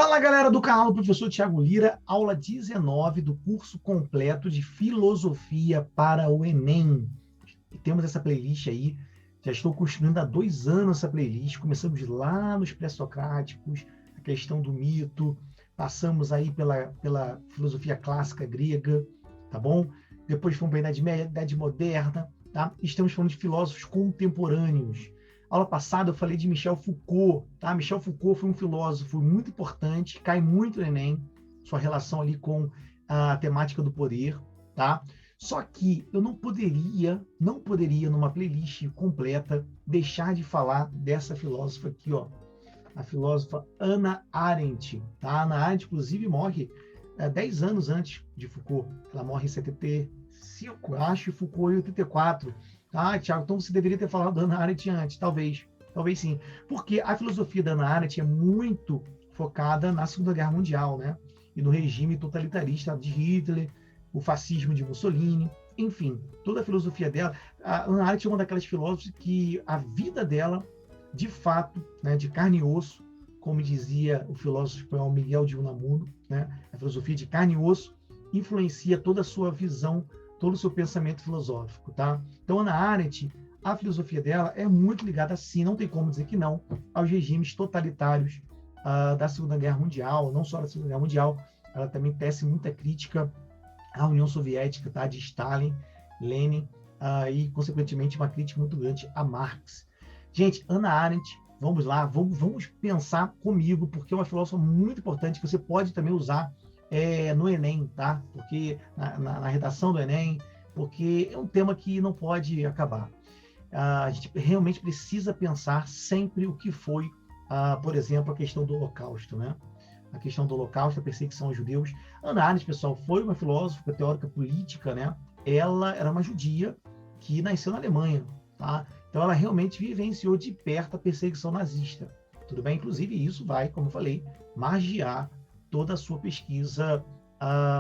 Fala, galera do canal do Professor Thiago Lira, aula 19 do curso completo de Filosofia para o Enem. E temos essa playlist aí, já estou construindo há 2 anos essa playlist, começamos lá nos pré-socráticos, a questão do mito, passamos aí pela filosofia clássica grega, tá bom? Depois fomos para a Idade Média, Idade Moderna, tá? Estamos falando de filósofos contemporâneos. Aula passada eu falei de Michel Foucault, tá? Michel Foucault foi um filósofo muito importante, cai muito no Enem, sua relação ali com a temática do poder, tá? Só que eu não poderia, numa playlist completa, deixar de falar dessa filósofa aqui, ó, a filósofa Hannah Arendt, tá? Hannah Arendt, inclusive, morre 10 anos antes de Foucault. Ela morre em 75, acho, e Foucault em 84. Ah, Thiago, então você deveria ter falado da Hannah Arendt antes, talvez sim. Porque a filosofia da Hannah Arendt é muito focada na Segunda Guerra Mundial, né? E no regime totalitarista de Hitler, o fascismo de Mussolini, enfim, toda a filosofia dela. A Hannah Arendt é uma daquelas filósofas que a vida dela, de fato, né, de carne e osso, como dizia o filósofo espanhol Miguel de Unamuno, né? A filosofia de carne e osso influencia toda a sua visão, todo o seu pensamento filosófico, tá? Então, Hannah Arendt, a filosofia dela é muito ligada, sim, não tem como dizer que não, aos regimes totalitários da Segunda Guerra Mundial, não só da Segunda Guerra Mundial, ela também tece muita crítica à União Soviética, tá? De Stalin, Lenin, e, consequentemente, uma crítica muito grande a Marx. Gente, Hannah Arendt, vamos lá, vamos pensar comigo, porque é uma filósofa muito importante que você pode também usar no Enem, tá? Porque na redação do Enem, porque é um tema que não pode acabar. A gente realmente precisa pensar sempre o que foi, por exemplo, a questão do Holocausto, né? A questão do Holocausto, a perseguição aos judeus. Hannah Arendt, pessoal, foi uma filósofa, teórica política, né? Ela era uma judia que nasceu na Alemanha, tá? Então ela realmente vivenciou de perto a perseguição nazista, tudo bem? Inclusive isso vai, como eu falei, margear toda a sua pesquisa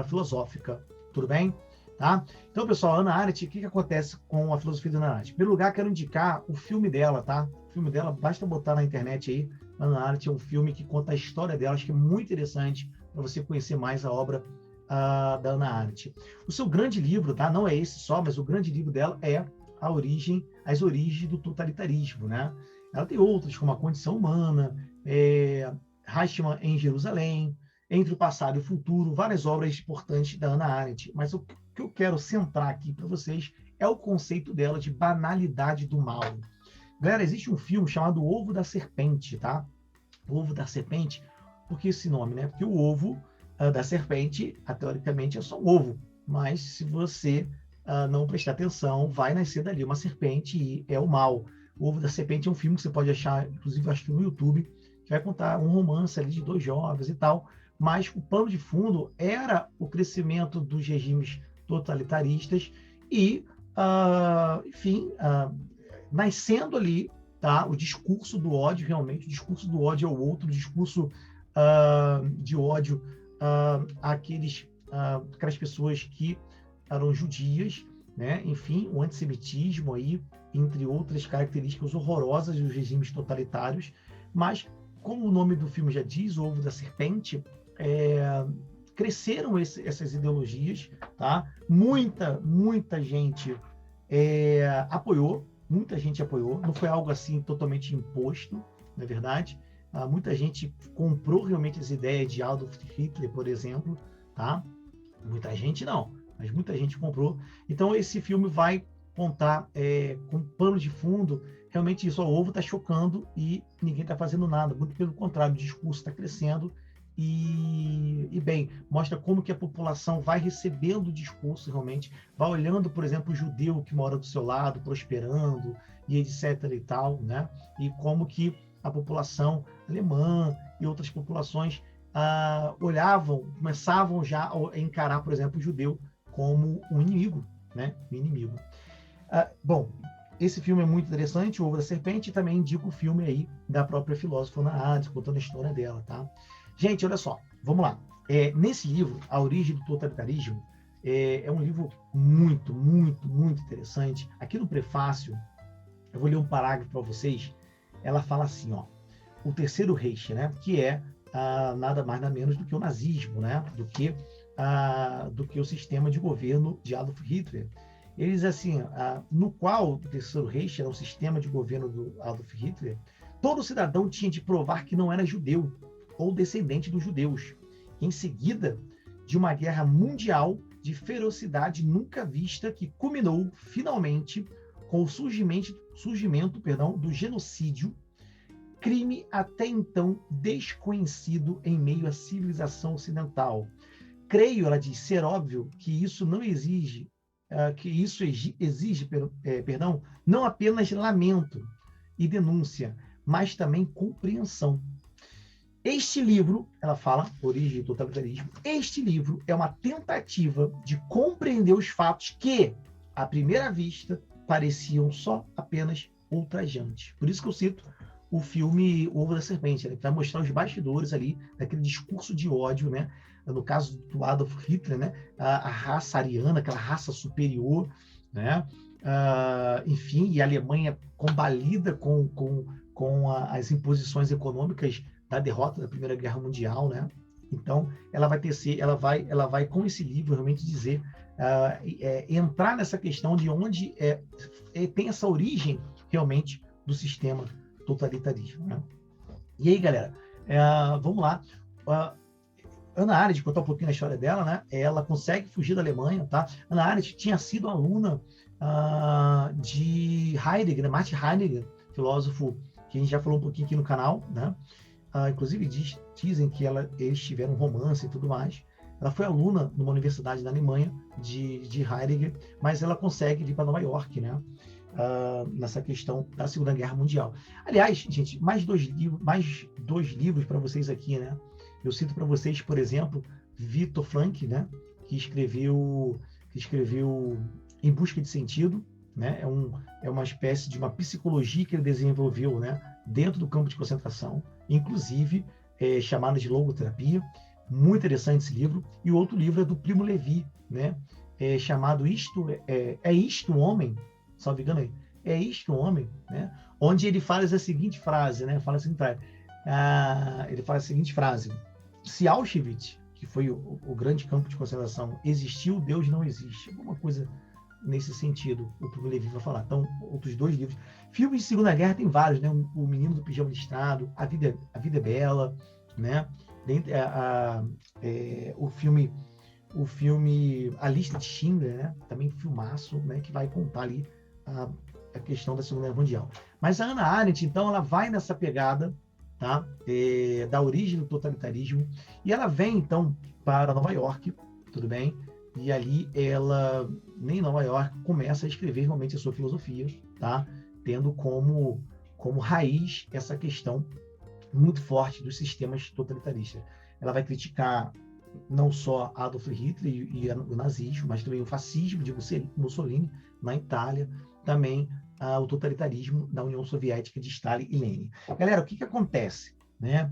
filosófica, tudo bem? Tá? Então, pessoal, Hannah Arendt, o que acontece com a filosofia da Hannah Arendt? Em primeiro lugar, quero indicar o filme dela, tá? O filme dela, basta botar na internet aí, Hannah Arendt é um filme que conta a história dela, acho que é muito interessante para você conhecer mais a obra da Hannah Arendt. O seu grande livro, tá? Não é esse só, mas o grande livro dela é As Origens do Totalitarismo, né? Ela tem outras, como A Condição Humana, Eichmann em Jerusalém, Entre o Passado e o Futuro, várias obras importantes da Hannah Arendt. Mas o que eu quero centrar aqui para vocês é o conceito dela de banalidade do mal. Galera, existe um filme chamado O Ovo da Serpente, tá? O Ovo da Serpente, por que esse nome, né? Porque o ovo da serpente, teoricamente, é só um ovo. Mas se você não prestar atenção, vai nascer dali uma serpente e é o mal. O Ovo da Serpente é um filme que você pode achar, inclusive acho que no YouTube, que vai contar um romance ali de 2 jovens e tal, mas o pano de fundo era o crescimento dos regimes totalitaristas e, enfim, nascendo ali, tá, o discurso do ódio, realmente, o discurso do ódio ao outro, o discurso de ódio àquelas pessoas que eram judias, né? Enfim, o antissemitismo aí, entre outras características horrorosas dos regimes totalitários, mas, como o nome do filme já diz, O Ovo da Serpente, cresceram essas ideologias, tá? Muita gente apoiou, não foi algo assim totalmente imposto, não é verdade? Muita gente comprou realmente as ideias de Adolf Hitler, por exemplo, tá? Muita gente não, mas muita gente comprou. Então esse filme vai contar com pano de fundo realmente isso. O ovo está chocando e ninguém está fazendo nada. Muito pelo contrário, o discurso está crescendo e bem, mostra como que a população vai recebendo o discurso realmente, vai olhando, por exemplo, o judeu que mora do seu lado, prosperando e etc e tal, né? E como que a população alemã e outras populações começavam já a encarar, por exemplo, o judeu como um inimigo, né? Um inimigo. Bom, esse filme é muito interessante, O Ovo da Serpente, e também indico o filme aí da própria filósofa Hannah Arendt, contando a história dela, tá? Gente, olha só, vamos lá. Nesse livro, A Origem do Totalitarismo, é um livro muito interessante. Aqui no prefácio, eu vou ler um parágrafo para vocês. Ela fala assim, ó, o Terceiro Reich, né, que é nada mais nada menos do que o nazismo, né? Do que o sistema de governo de Adolf Hitler. Eles, assim, no qual o Terceiro Reich era um sistema de governo do Adolf Hitler, todo cidadão tinha de provar que não era judeu ou descendente dos judeus. Em seguida de uma guerra mundial de ferocidade nunca vista que culminou, finalmente, com o surgimento do genocídio, crime até então desconhecido em meio à civilização ocidental. Creio, ela diz, ser óbvio que isso não exige, não apenas lamento e denúncia, mas também compreensão. Este livro, ela fala, Origem do Totalitarismo, este livro é uma tentativa de compreender os fatos que, à primeira vista, pareciam só apenas ultrajantes. Por isso que eu cito o filme O Ovo da Serpente, né, que vai mostrar os bastidores ali daquele discurso de ódio, né? No caso do Adolf Hitler, né? A raça ariana, aquela raça superior, né? Enfim, e a Alemanha combalida com as imposições econômicas da derrota da Primeira Guerra Mundial, né? Então, ela vai com esse livro realmente dizer, entrar nessa questão de onde tem essa origem realmente do sistema totalitarismo, né? E aí, galera, vamos lá. Hannah Arendt, contar um pouquinho da história dela, né? Ela consegue fugir da Alemanha, tá? Hannah Arendt tinha sido aluna de Heidegger, né? Martin Heidegger, filósofo que a gente já falou um pouquinho aqui no canal, né? Inclusive dizem que eles tiveram um romance e tudo mais. Ela foi aluna numa universidade da Alemanha de Heidegger, mas ela consegue ir para Nova York, né? Nessa questão da Segunda Guerra Mundial. Aliás, gente, mais dois livros para vocês aqui, né? Eu cito para vocês, por exemplo, Viktor Frankl, né? Que escreveu Em Busca de Sentido, né? É uma espécie de uma psicologia que ele desenvolveu, né? Dentro do campo de concentração, inclusive chamado de logoterapia. Muito interessante esse livro. E o outro livro é do Primo Levi, né? Chamado É Isto o Homem? Salve engano aí. É Isto o Homem? Né? Onde ele fala a seguinte frase, né? Ele fala a seguinte frase: se Auschwitz, que foi o grande campo de concentração, existiu, Deus não existe. Alguma coisa nesse sentido, o Primo Levi vai falar. Então, outros dois livros. Filmes de Segunda Guerra tem vários, né? O Menino do Pijama Listrado, A Vida é Bela, né? O filme A Lista de Schindler, né? Também filmaço, né? Que vai contar ali a questão da Segunda Guerra Mundial. Mas a Hannah Arendt, então, ela vai nessa pegada, tá? Da origem do totalitarismo, e ela vem, então, para Nova York, tudo bem? E ali ela, em Nova York, começa a escrever realmente a sua filosofia, tá? Tendo como raiz essa questão muito forte dos sistemas totalitaristas. Ela vai criticar não só Adolf Hitler e o nazismo, mas também o fascismo de Mussolini na Itália, também o totalitarismo da União Soviética de Stalin e Lenin. Galera, o que acontece? Né?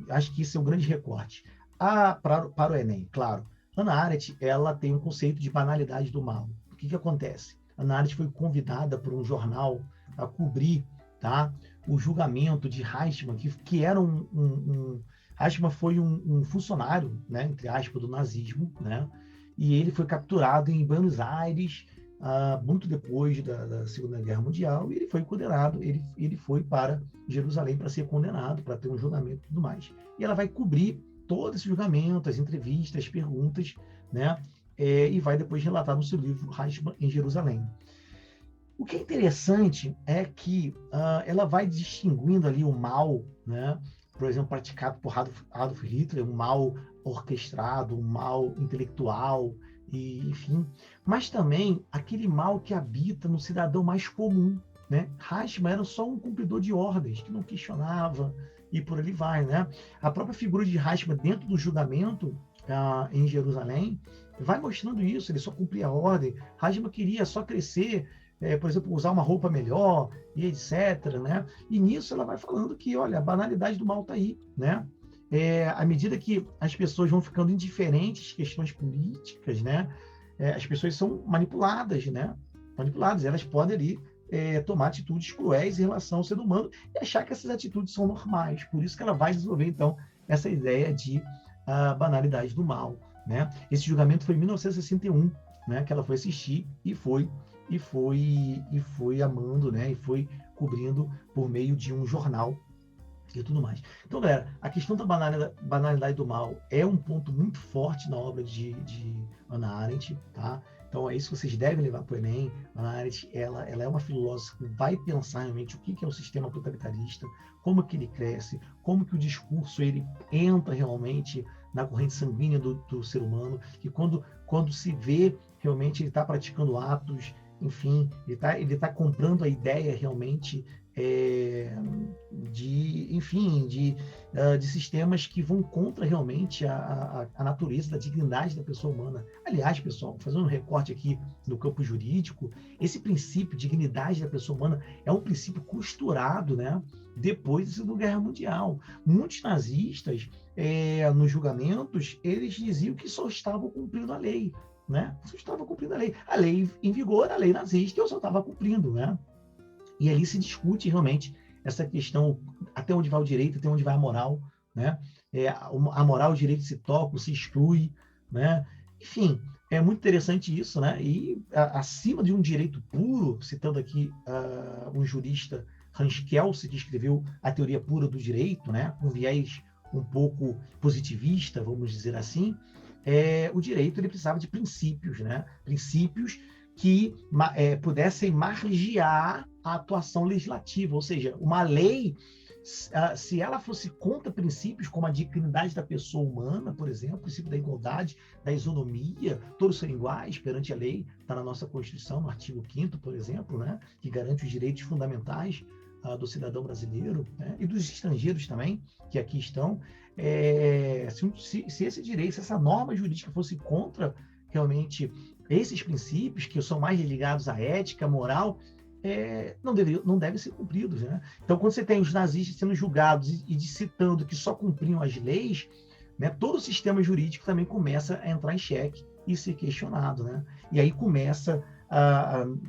Acho que esse é o grande recorte. Para o Enem, claro, Hannah Arendt, ela tem um conceito de banalidade do mal. O que acontece? Hannah Arendt foi convidada por um jornal a cobrir, tá, o julgamento de Eichmann, que era Eichmann foi um funcionário, né, entre aspas, do nazismo, né, e ele foi capturado em Buenos Aires muito depois da Segunda Guerra Mundial, e ele foi condenado, ele foi para Jerusalém para ser condenado, para ter um julgamento e tudo mais. E ela vai cobrir todo esse julgamento, as entrevistas, as perguntas, né, e vai depois relatar no seu livro Eichmann em Jerusalém. O que é interessante é que ela vai distinguindo ali o mal, né, por exemplo, praticado por Adolf Hitler, um mal orquestrado, um mal intelectual, e, enfim, mas também aquele mal que habita no cidadão mais comum, né? Eichmann era só um cumpridor de ordens, que não questionava, e por ali vai, né? A própria figura de Eichmann dentro do julgamento em Jerusalém vai mostrando isso, ele só cumpria a ordem. Eichmann queria só crescer, por exemplo, usar uma roupa melhor, e etc., né? E nisso ela vai falando que, olha, a banalidade do mal está aí, né? À medida que as pessoas vão ficando indiferentes às questões políticas, né? As pessoas são manipuladas, né? Manipuladas, elas podem ali tomar atitudes cruéis em relação ao ser humano e achar que essas atitudes são normais. Por isso que ela vai desenvolver, então, essa ideia de banalidade do mal, né? Esse julgamento foi em 1961, né, que ela foi assistir e foi amando, né, e foi cobrindo por meio de um jornal e tudo mais. Então, galera, a questão da banalidade do mal é um ponto muito forte na obra de Hannah Arendt, tá? Então, é isso que vocês devem levar para o Enem. Hannah Arendt, ela é uma filósofa que vai pensar realmente o que é o sistema totalitarista, como que ele cresce, como que o discurso ele entra realmente na corrente sanguínea do ser humano, que quando se vê realmente ele está praticando atos, enfim, ele tá comprando a ideia realmente de sistemas que vão contra realmente a natureza, da dignidade da pessoa humana. Aliás, pessoal, fazendo um recorte aqui no campo jurídico, esse princípio de dignidade da pessoa humana é um princípio costurado, né, depois da Segunda Guerra Mundial. Muitos nazistas, nos julgamentos, eles diziam que só estavam cumprindo a lei, né? Só estavam cumprindo a lei em vigor, a lei nazista, eu só estava cumprindo, né? E ali se discute realmente essa questão, até onde vai o direito, até onde vai a moral, né? A moral e o direito se tocam, se exclui, né? Enfim, é muito interessante isso, né? E acima de um direito puro, citando aqui um jurista, Hans Kelsen, que escreveu A Teoria Pura do Direito, né? Com viés um pouco positivista, vamos dizer assim, o direito ele precisava de princípios, né? Princípios que pudessem margear a atuação legislativa, ou seja, uma lei, se ela fosse contra princípios como a dignidade da pessoa humana, por exemplo, o princípio da igualdade, da isonomia, todos são iguais perante a lei, está na nossa Constituição, no artigo 5º, por exemplo, né, que garante os direitos fundamentais do cidadão brasileiro, né, e dos estrangeiros também, que aqui estão, se esse direito, se essa norma jurídica fosse contra realmente esses princípios, que são mais ligados à ética, moral, não devem ser cumpridos, né? Então, quando você tem os nazistas sendo julgados e citando que só cumpriam as leis, né, todo o sistema jurídico também começa a entrar em xeque e ser questionado, né? E aí começa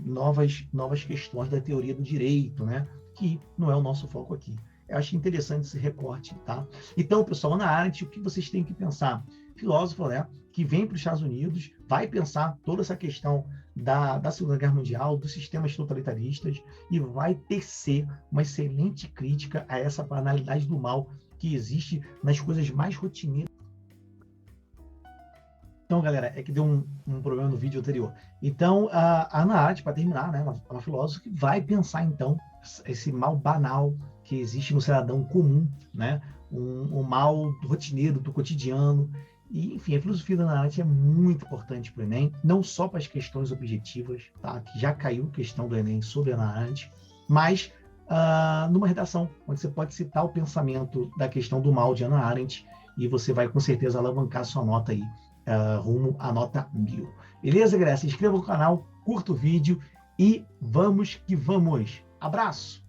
novas questões da teoria do direito, né? Que não é o nosso foco aqui. Eu acho interessante esse recorte, tá? Então, pessoal, Hannah Arendt, o que vocês têm que pensar? Filósofo, né, que vem para os Estados Unidos, vai pensar toda essa questão da Segunda Guerra Mundial, dos sistemas totalitaristas, e vai tecer uma excelente crítica a essa banalidade do mal que existe nas coisas mais rotineiras. Então, galera, é que deu um problema no vídeo anterior. Então, a Hannah Arendt, para terminar, né, uma filósofa que vai pensar, então, esse mal banal que existe no cidadão comum, né, um mal rotineiro, do cotidiano. E, enfim, a filosofia da Hannah Arendt é muito importante para o Enem, não só para as questões objetivas, tá, que já caiu questão do Enem sobre a Hannah Arendt, mas numa redação, onde você pode citar o pensamento da questão do mal de Hannah Arendt, e você vai, com certeza, alavancar sua nota aí, rumo à nota 1000. Beleza, galera? Se inscreva no canal, curta o vídeo e vamos que vamos. Abraço!